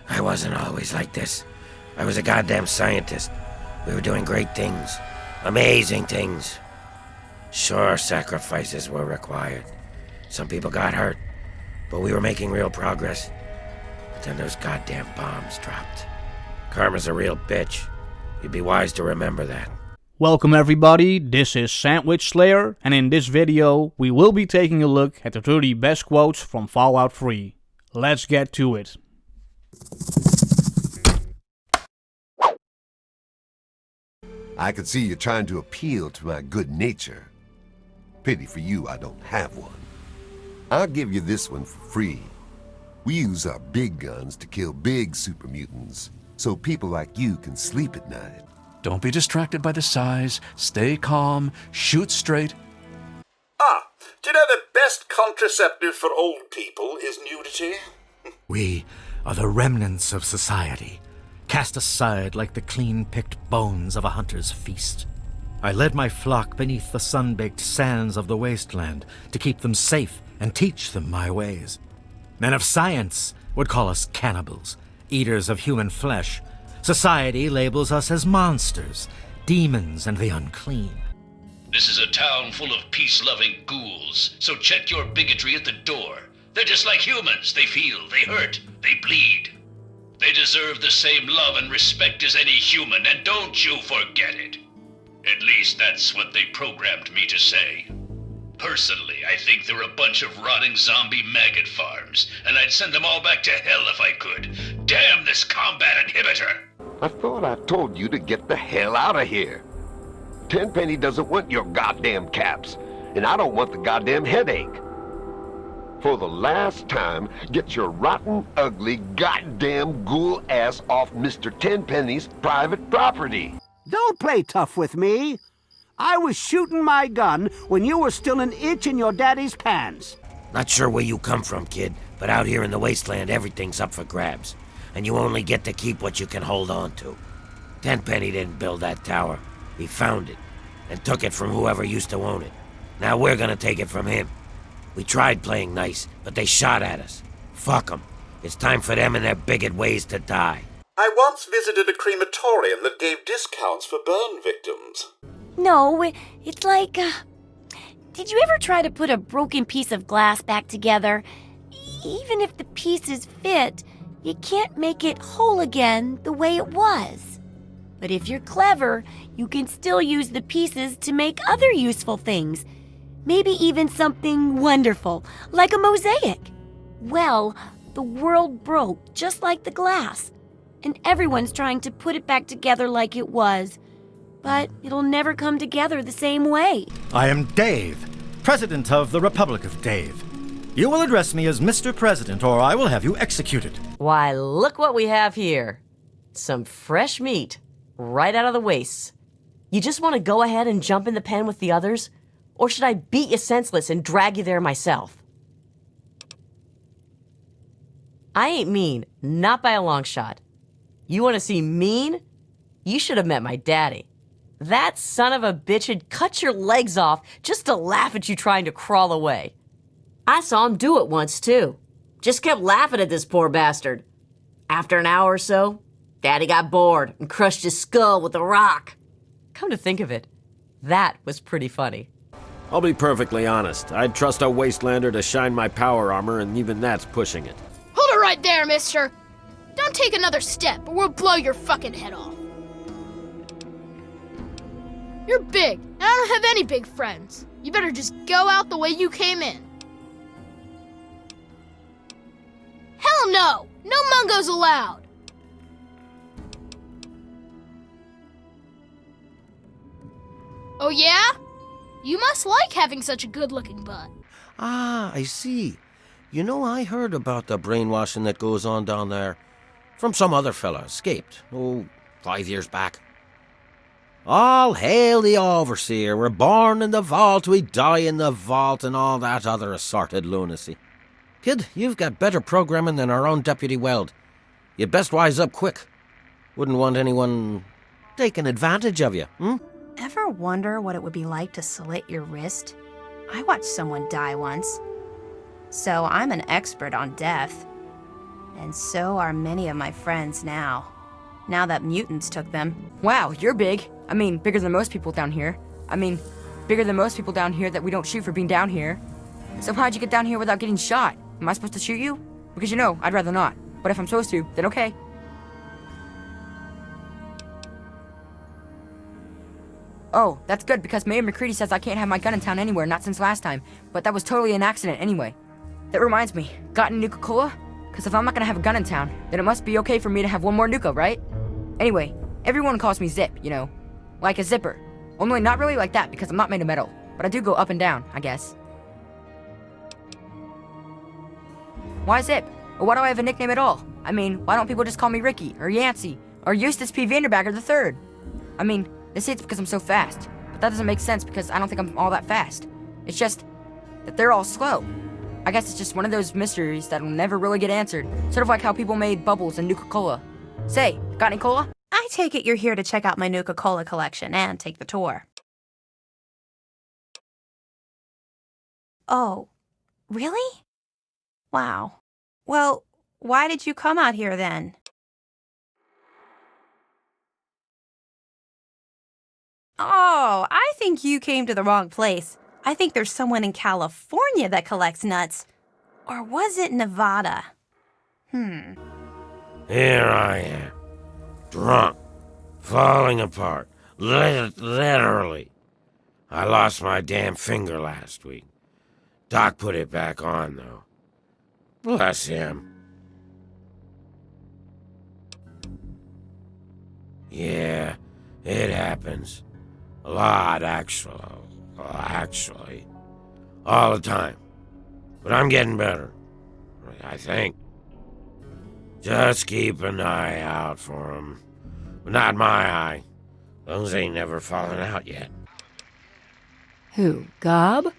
I wasn't always like this. I was a goddamn scientist. We were doing great things. Amazing things. Sure, sacrifices were required. Some people got hurt, but we were making real progress. But then those goddamn bombs dropped. Karma's a real bitch. You'd be wise to remember that. Welcome everybody, this is Sandwich Slayer, and in this video we will be taking a look at the 30 best quotes from Fallout 3. Let's get to it. I can see you're trying to appeal to my good nature. Pity for you I don't have one. I'll give you this one for free. We use our big guns to kill big super mutants, so people like you can sleep at night. Don't be distracted by the size, stay calm, shoot straight. Do you know the best contraceptive for old people is nudity? We are the remnants of society, cast aside like the clean-picked bones of a hunter's feast. I led my flock beneath the sun-baked sands of the wasteland to keep them safe and teach them my ways. Men of science would call us cannibals, eaters of human flesh. Society labels us as monsters, demons, and the unclean. This is a town full of peace-loving ghouls, so check your bigotry at the door. They're just like humans. They feel, they hurt, they bleed. They deserve the same love and respect as any human, and don't you forget it. At least that's what they programmed me to say. Personally, I think they're a bunch of rotting zombie maggot farms, and I'd send them all back to hell if I could. Damn this combat inhibitor! I thought I told you to get the hell out of here. Tenpenny doesn't want your goddamn caps, and I don't want the goddamn headache. For the last time, get your rotten, ugly, goddamn ghoul ass off Mr. Tenpenny's private property. Don't play tough with me. I was shooting my gun when you were still an itch in your daddy's pants. Not sure where you come from, kid, but out here in the wasteland, everything's up for grabs. And you only get to keep what you can hold on to. Tenpenny didn't build that tower. He found it, and took it from whoever used to own it. Now we're gonna take it from him. We tried playing nice, but they shot at us. Fuck them. It's time for them and their bigot ways to die. I once visited a crematorium that gave discounts for burn victims. No, it's like, did you ever try to put a broken piece of glass back together? Even if the pieces fit, you can't make it whole again the way it was. But if you're clever, you can still use the pieces to make other useful things. Maybe even something wonderful, like a mosaic. Well, the world broke just like the glass, and everyone's trying to put it back together like it was. But it'll never come together the same way. I am Dave, President of the Republic of Dave. You will address me as Mr. President, or I will have you executed. Why, look what we have here. Some fresh meat, right out of the wastes. You just want to go ahead and jump in the pen with the others? Or should I beat you senseless and drag you there myself? I ain't mean, not by a long shot. You want to see mean? You should have met my daddy. That son of a bitch had cut your legs off just to laugh at you trying to crawl away. I saw him do it once, too. Just kept laughing at this poor bastard. After an hour or so, Daddy got bored and crushed his skull with a rock. Come to think of it, that was pretty funny. I'll be perfectly honest. I'd trust a Wastelander to shine my power armor, and even that's pushing it. Hold it right there, mister! Don't take another step, or we'll blow your fucking head off. You're big, and I don't have any big friends. You better just go out the way you came in. Hell no! No mungos allowed! Oh yeah? You must like having such a good-looking butt. Ah, I see. You know, I heard about the brainwashing that goes on down there. From some other fella, escaped, 5 years back. All hail the Overseer, we're born in the vault, we die in the vault, and all that other assorted lunacy. Kid, you've got better programming than our own Deputy Weld. You'd best wise up quick. Wouldn't want anyone taking advantage of you, Ever wonder what it would be like to slit your wrist? I watched someone die once. So I'm an expert on death. And so are many of my friends now. Now that mutants took them. Wow, you're big. I mean, bigger than most people down here. I mean, bigger than most people down here that we don't shoot for being down here. So how'd you get down here without getting shot? Am I supposed to shoot you? Because you know, I'd rather not. But if I'm supposed to, then okay. Oh, that's good, because Mayor McCready says I can't have my gun in town anywhere, not since last time. But that was totally an accident anyway. That reminds me, got any Nuka-Cola? Because if I'm not gonna have a gun in town, then it must be okay for me to have one more Nuka, right? Anyway, everyone calls me Zip, you know. Like a zipper. Only not really like that, because I'm not made of metal. But I do go up and down, I guess. Why Zip? Or why do I have a nickname at all? I mean, why don't people just call me Ricky, or Yancey, or Eustace P. Vanderbagger III? I mean, they say it's because I'm so fast. But that doesn't make sense because I don't think I'm all that fast. It's just that they're all slow. I guess it's just one of those mysteries that'll never really get answered. Sort of like how people made Bubbles and Nuka-Cola. Say, got any cola? I take it you're here to check out my Nuka-Cola collection and take the tour. Oh, really? Wow. Well, why did you come out here then? Oh, I think you came to the wrong place. I think there's someone in California that collects nuts. Or was it Nevada? Here I am, drunk, falling apart, literally. I lost my damn finger last week. Doc put it back on, though. Bless him. Yeah, it happens. A lot, actually. All the time. But I'm getting better, I think. Just keep an eye out for him. But not my eye. Those ain't never fallen out yet. Who, Gob?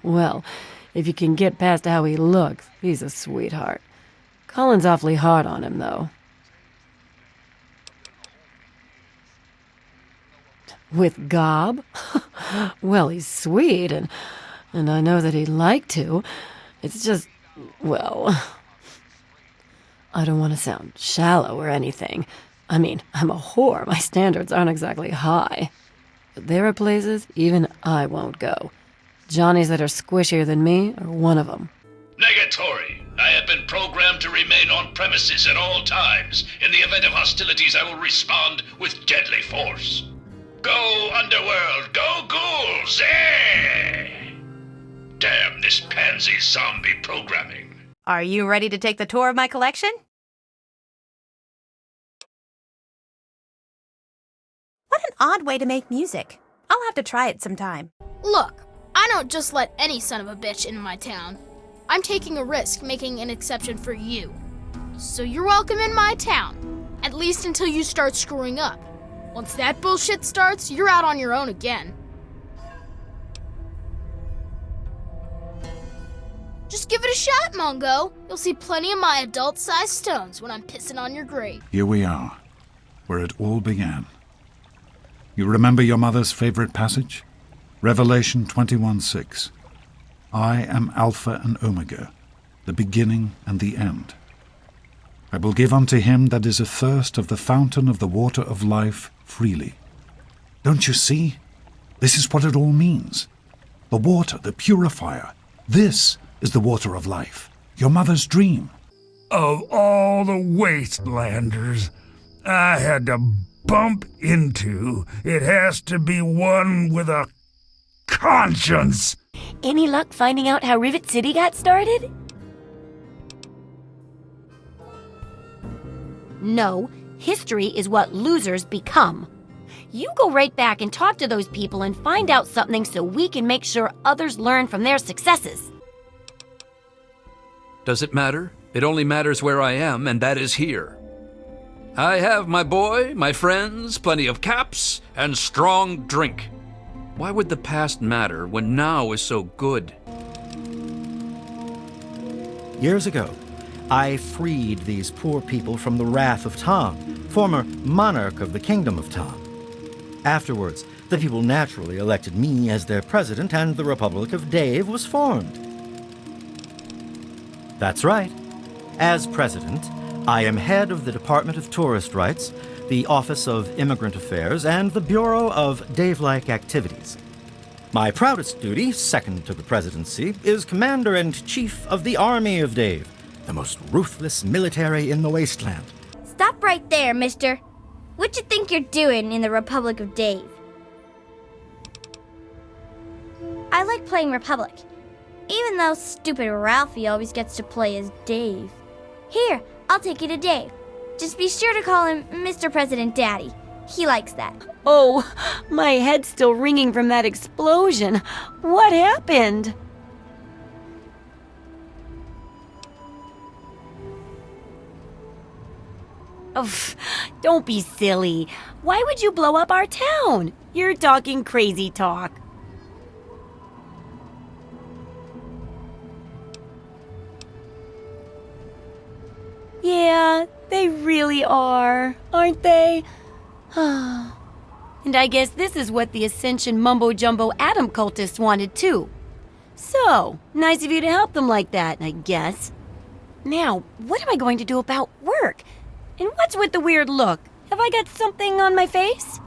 Well, if you can get past how he looks, he's a sweetheart. Colin's awfully hard on him, though. With Gob? Well, he's sweet, and I know that he'd like to. It's just, well, I don't want to sound shallow or anything. I mean, I'm a whore. My standards aren't exactly high. But there are places even I won't go. Johnnies that are squishier than me are one of them. Negatory. I have been programmed to remain on premises at all times. In the event of hostilities, I will respond with deadly force. Go, Underworld! Go, ghouls! Eh! Damn this pansy zombie programming. Are you ready to take the tour of my collection? What an odd way to make music. I'll have to try it sometime. Look, I don't just let any son of a bitch into my town. I'm taking a risk making an exception for you. So you're welcome in my town. At least until you start screwing up. Once that bullshit starts, you're out on your own again. Just give it a shot, Mungo. You'll see plenty of my adult-sized stones when I'm pissing on your grave. Here we are, where it all began. You remember your mother's favorite passage? Revelation 21:6. I am Alpha and Omega, the beginning and the end. I will give unto him that is athirst of the fountain of the water of life freely. Don't you see? This is what it all means. The water, the purifier. This is the water of life. Your mother's dream. Of all the wastelanders I had to bump into, it has to be one with a conscience. Any luck finding out how Rivet City got started? No, history is what losers become. You go right back and talk to those people and find out something so we can make sure others learn from their successes. Does it matter? It only matters where I am, and that is here. I have my boy, my friends, plenty of caps, and strong drink. Why would the past matter when now is so good? Years ago, I freed these poor people from the wrath of Tom, former monarch of the Kingdom of Tom. Afterwards, the people naturally elected me as their president, and the Republic of Dave was formed. That's right. As president, I am head of the Department of Tourist Rights, the Office of Immigrant Affairs, and the Bureau of Dave-like Activities. My proudest duty, second to the presidency, is Commander-in-Chief of the Army of Dave, the most ruthless military in the wasteland. Stop right there, mister. What you think you're doing in the Republic of Dave? I like playing Republic, even though stupid Ralphie always gets to play as Dave. Here, I'll take you to Dave. Just be sure to call him Mr. President Daddy. He likes that. Oh, my head's still ringing from that explosion. What happened? Oh, don't be silly. Why would you blow up our town? You're talking crazy talk. Yeah, they really are, aren't they? And I guess this is what the Ascension mumbo-jumbo atom cultists wanted too. So, nice of you to help them like that, I guess. Now, what am I going to do about work? And what's with the weird look? Have I got something on my face?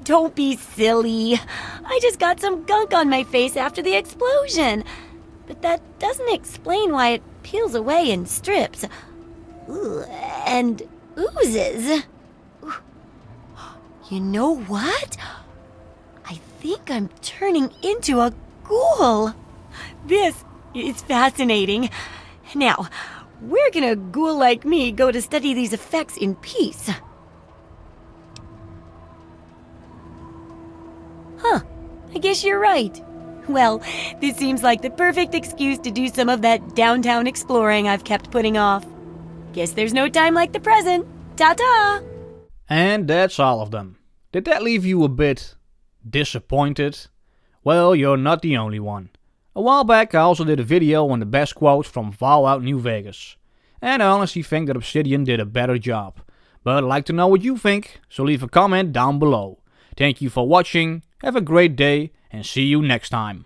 Don't be silly. I just got some gunk on my face after the explosion. But that doesn't explain why it peels away in strips. Ugh, and oozes. You know what? I think I'm turning into a ghoul. This is fascinating. Now, where can a ghoul like me go to study these effects in peace? Huh, I guess you're right. Well, this seems like the perfect excuse to do some of that downtown exploring I've kept putting off. Guess there's no time like the present. Ta-ta! And that's all of them. Did that leave you a bit disappointed? Well, you're not the only one. A while back I also did a video on the best quotes from Fallout New Vegas. And I honestly think that Obsidian did a better job. But I'd like to know what you think, so leave a comment down below. Thank you for watching, have a great day, and see you next time.